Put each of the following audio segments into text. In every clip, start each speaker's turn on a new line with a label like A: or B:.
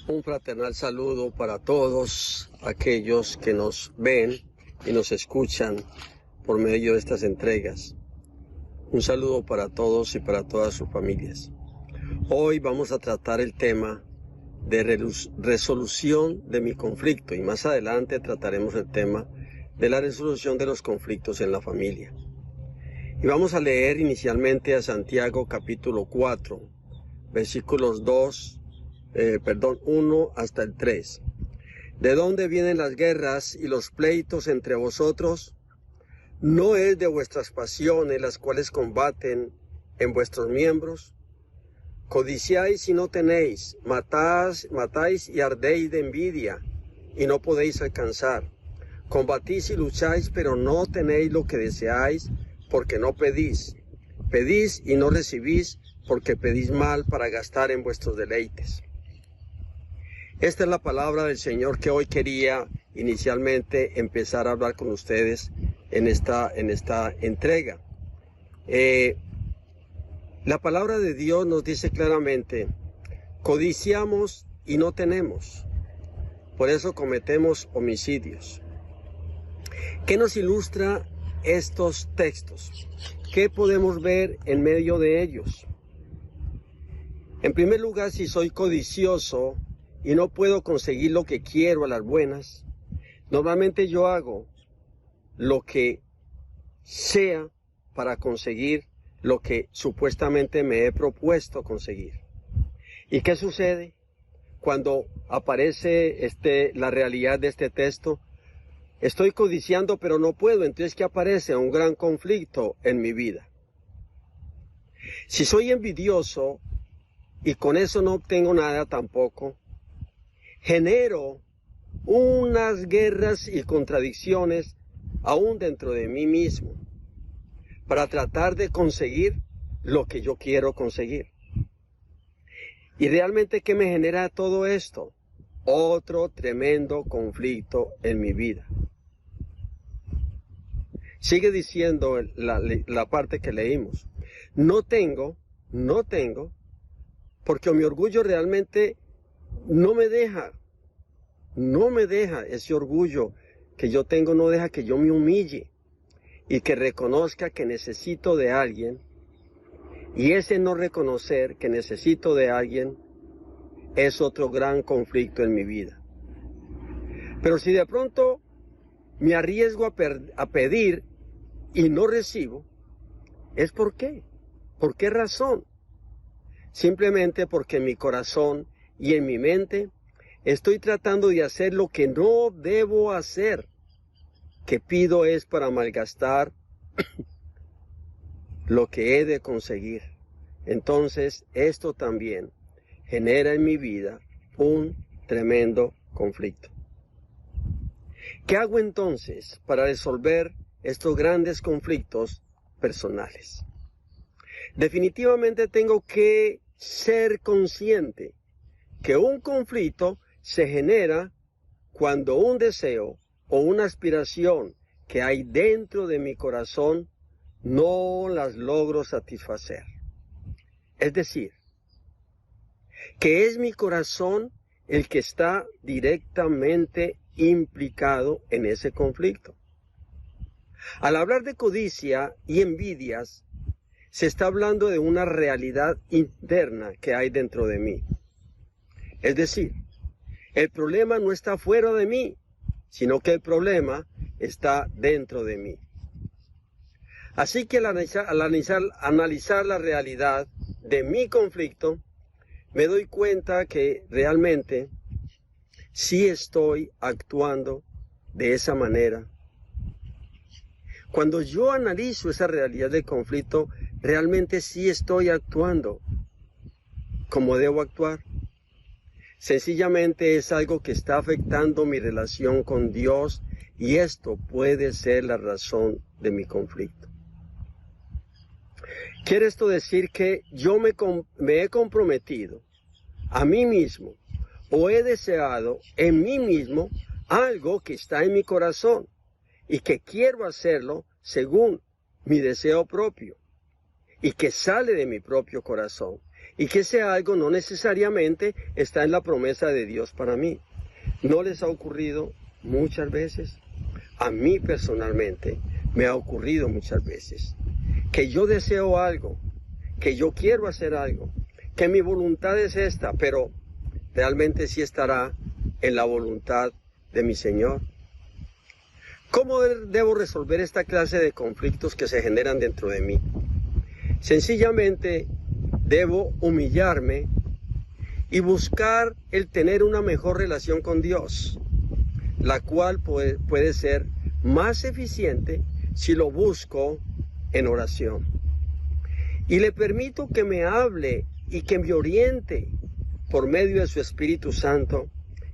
A: Un fraternal saludo para todos aquellos que nos ven y nos escuchan por medio de estas entregas. Un saludo para todos y para todas sus familias. Hoy vamos a tratar el tema de resolución de mi conflicto y más adelante trataremos el tema de la resolución de los conflictos en la familia. Y vamos a leer inicialmente a Santiago capítulo 4, versículos 1 hasta el 3. ¿De dónde vienen las guerras y los pleitos entre vosotros? ¿No es de vuestras pasiones las cuales combaten en vuestros miembros? Codiciáis y no tenéis, matáis y ardéis de envidia y no podéis alcanzar. Combatís y lucháis, pero no tenéis lo que deseáis, porque no pedís. Pedís y no recibís, porque pedís mal para gastar en vuestros deleites. Esta es la palabra del Señor que hoy quería inicialmente empezar a hablar con ustedes en esta entrega. La palabra de Dios nos dice claramente: codiciamos y no tenemos, por eso cometemos homicidios. ¿Qué nos ilustra estos textos? ¿Qué podemos ver en medio de ellos? En primer lugar, si soy codicioso y no puedo conseguir lo que quiero a las buenas, normalmente yo hago lo que sea para conseguir lo que supuestamente me he propuesto conseguir. ¿Y qué sucede cuando aparece la realidad de este texto? Estoy codiciando pero no puedo, entonces ¿qué aparece? Un gran conflicto en mi vida. Si soy envidioso y con eso no obtengo nada tampoco, genero unas guerras y contradicciones aún dentro de mí mismo para tratar de conseguir lo que yo quiero conseguir. ¿Y realmente qué me genera todo esto? Otro tremendo conflicto en mi vida. Sigue diciendo la parte que leímos. No tengo, porque mi orgullo realmente no me deja ese orgullo que yo tengo, no deja que yo me humille y que reconozca que necesito de alguien, y ese no reconocer que necesito de alguien es otro gran conflicto en mi vida. Pero si de pronto me arriesgo a pedir y no recibo, ¿es por qué? ¿Por qué razón? Simplemente porque en mi corazón y en mi mente estoy tratando de hacer lo que no debo hacer, que pido es para malgastar lo que he de conseguir. Entonces, esto también genera en mi vida un tremendo conflicto. ¿Qué hago entonces para resolver estos grandes conflictos personales? Definitivamente tengo que ser consciente que un conflicto se genera cuando un deseo o una aspiración que hay dentro de mi corazón no las logro satisfacer. Es decir, que es mi corazón el que está directamente implicado en ese conflicto. Al hablar de codicia y envidias, se está hablando de una realidad interna que hay dentro de mí. Es decir, el problema no está fuera de mí, sino que el problema está dentro de mí. Así que al analizar la realidad de mi conflicto, me doy cuenta que realmente sí estoy actuando de esa manera. Cuando yo analizo esa realidad del conflicto, realmente sí estoy actuando como debo actuar. Sencillamente es algo que está afectando mi relación con Dios, y esto puede ser la razón de mi conflicto. ¿Quiere esto decir que yo me he comprometido a mí mismo o he deseado en mí mismo algo que está en mi corazón y que quiero hacerlo según mi deseo propio y que sale de mi propio corazón? Y que ese algo no necesariamente está en la promesa de Dios para mí. ¿No les ha ocurrido muchas veces? A mí personalmente me ha ocurrido muchas veces que yo deseo algo, que yo quiero hacer algo, que mi voluntad es esta, pero realmente sí estará en la voluntad de mi Señor. ¿Cómo debo resolver esta clase de conflictos que se generan dentro de mí? Sencillamente debo humillarme y buscar el tener una mejor relación con Dios, la cual puede ser más eficiente si lo busco en oración. Y le permito que me hable y que me oriente por medio de su Espíritu Santo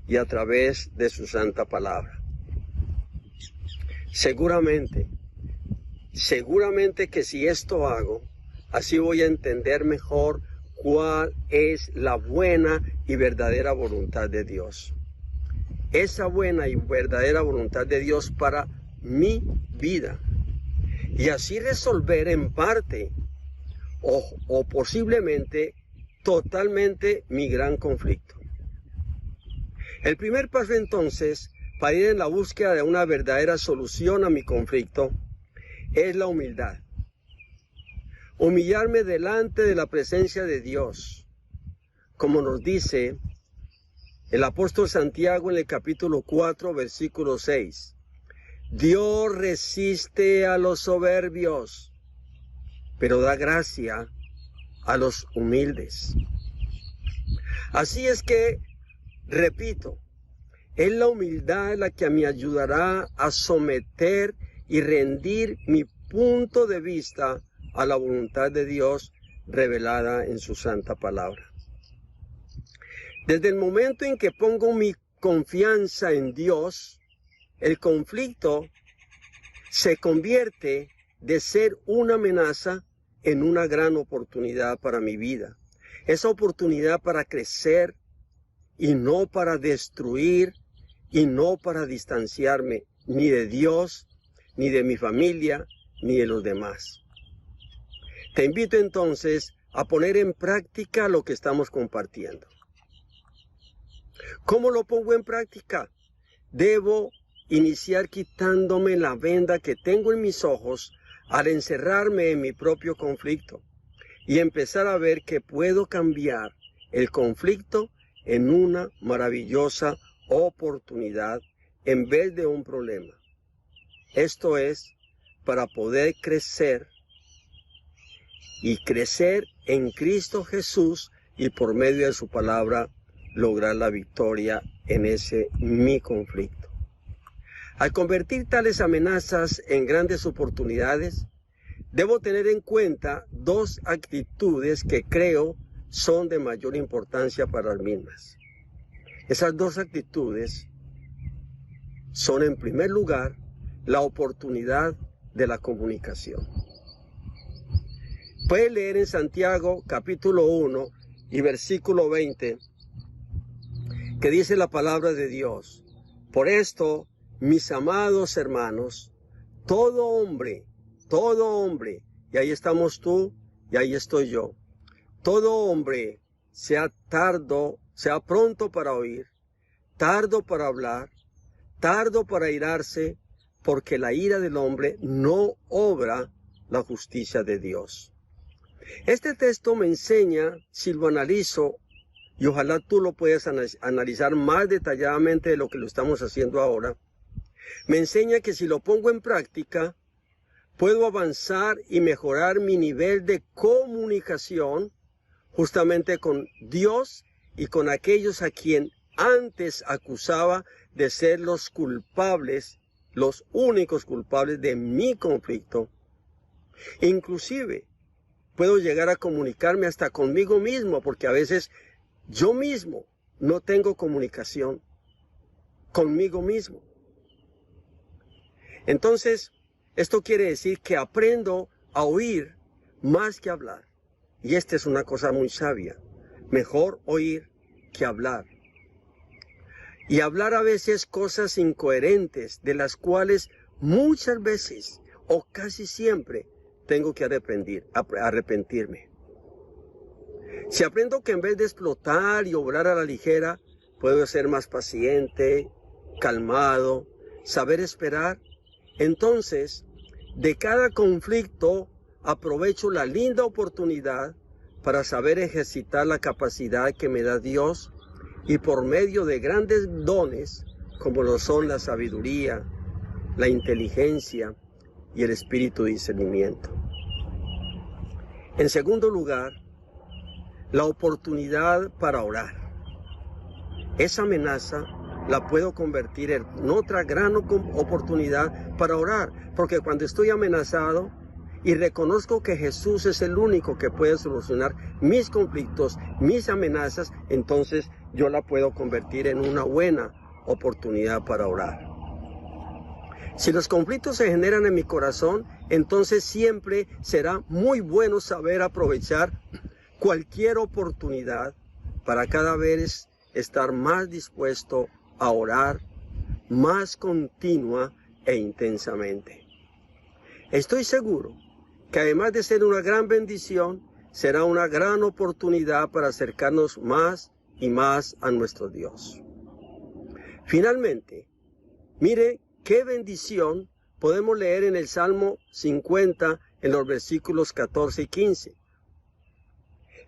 A: y a través de su santa palabra. Seguramente que si esto hago, así voy a entender mejor cuál es la buena y verdadera voluntad de Dios. Esa buena y verdadera voluntad de Dios para mi vida. Y así resolver en parte o posiblemente totalmente mi gran conflicto. El primer paso entonces para ir en la búsqueda de una verdadera solución a mi conflicto es la humildad. Humillarme delante de la presencia de Dios, como nos dice el apóstol Santiago en el capítulo 4, versículo 6. Dios resiste a los soberbios, pero da gracia a los humildes. Así es que, repito, es la humildad la que me ayudará a someter y rendir mi punto de vista a la voluntad de Dios revelada en su santa palabra. Desde el momento en que pongo mi confianza en Dios, el conflicto se convierte de ser una amenaza en una gran oportunidad para mi vida. Esa oportunidad para crecer y no para destruir y no para distanciarme ni de Dios, ni de mi familia, ni de los demás. Te invito entonces a poner en práctica lo que estamos compartiendo. ¿Cómo lo pongo en práctica? Debo iniciar quitándome la venda que tengo en mis ojos al encerrarme en mi propio conflicto y empezar a ver que puedo cambiar el conflicto en una maravillosa oportunidad en vez de un problema. Esto es para poder crecer y crecer en Cristo Jesús y por medio de su palabra lograr la victoria en ese mi conflicto. Al convertir tales amenazas en grandes oportunidades, debo tener en cuenta dos actitudes que creo son de mayor importancia para las mismas. Esas dos actitudes son, en primer lugar, la oportunidad de la comunicación. Puede leer en Santiago capítulo 1 y versículo 20, que dice la palabra de Dios: por esto, mis amados hermanos, todo hombre, y ahí estamos tú y ahí estoy yo, todo hombre sea pronto para oír, tardo para hablar, tardo para irarse, porque la ira del hombre no obra la justicia de Dios. Este texto me enseña, si lo analizo, y ojalá tú lo puedas analizar más detalladamente de lo que lo estamos haciendo ahora, me enseña que si lo pongo en práctica, puedo avanzar y mejorar mi nivel de comunicación justamente con Dios y con aquellos a quien antes acusaba de ser los culpables, los únicos culpables de mi conflicto. Inclusive, puedo llegar a comunicarme hasta conmigo mismo, porque a veces yo mismo no tengo comunicación conmigo mismo. Entonces, esto quiere decir que aprendo a oír más que hablar. Y esta es una cosa muy sabia. Mejor oír que hablar. Y hablar a veces cosas incoherentes, de las cuales muchas veces o casi siempre tengo que arrepentirme. Si aprendo que en vez de explotar y obrar a la ligera, puedo ser más paciente, calmado, saber esperar, entonces de cada conflicto aprovecho la linda oportunidad para saber ejercitar la capacidad que me da Dios y por medio de grandes dones como lo son la sabiduría, la inteligencia y el espíritu de discernimiento. En segundo lugar, la oportunidad para orar. Esa amenaza la puedo convertir en otra gran oportunidad para orar, porque cuando estoy amenazado y reconozco que Jesús es el único que puede solucionar mis conflictos, mis amenazas, entonces yo la puedo convertir en una buena oportunidad para orar. Si los conflictos se generan en mi corazón, entonces siempre será muy bueno saber aprovechar cualquier oportunidad para cada vez estar más dispuesto a orar más continua e intensamente. Estoy seguro que además de ser una gran bendición, será una gran oportunidad para acercarnos más y más a nuestro Dios. Finalmente, mire qué bendición podemos leer en el Salmo 50 en los versículos 14 y 15.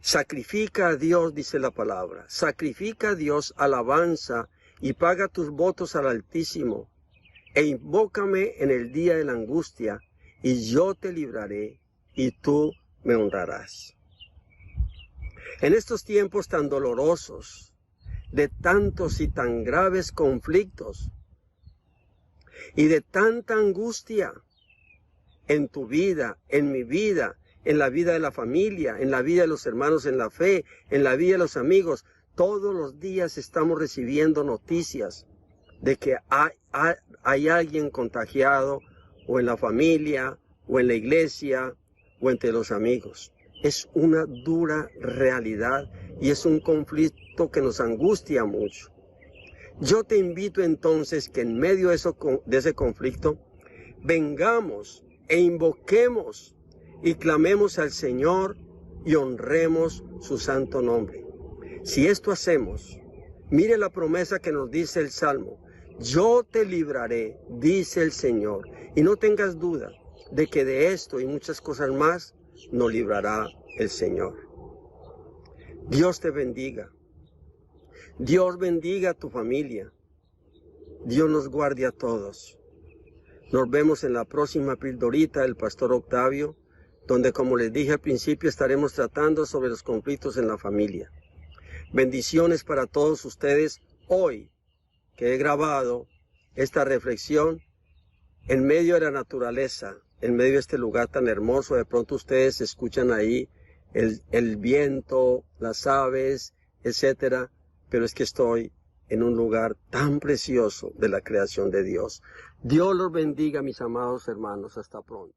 A: Sacrifica a Dios, dice la palabra, sacrifica a Dios alabanza y paga tus votos al Altísimo, e invócame en el día de la angustia, y yo te libraré, y tú me honrarás. En estos tiempos tan dolorosos, de tantos y tan graves conflictos, y de tanta angustia en tu vida, en mi vida, en la vida de la familia, en la vida de los hermanos en la fe, en la vida de los amigos. Todos los días estamos recibiendo noticias de que hay alguien contagiado, o en la familia, o en la iglesia, o entre los amigos. Es una dura realidad y es un conflicto que nos angustia mucho. Yo te invito entonces que en medio de ese conflicto, vengamos e invoquemos y clamemos al Señor y honremos su santo nombre. Si esto hacemos, mire la promesa que nos dice el Salmo. Yo te libraré, dice el Señor, y no tengas duda de que de esto y muchas cosas más nos librará el Señor. Dios te bendiga. Dios bendiga a tu familia. Dios nos guarde a todos. Nos vemos en la próxima pildorita del Pastor Octavio, donde, como les dije al principio, estaremos tratando sobre los conflictos en la familia. Bendiciones para todos ustedes hoy, que he grabado esta reflexión en medio de la naturaleza, en medio de este lugar tan hermoso. De pronto ustedes escuchan ahí el viento, las aves, etcétera, pero es que estoy en un lugar tan precioso de la creación de Dios. Dios los bendiga, mis amados hermanos. Hasta pronto.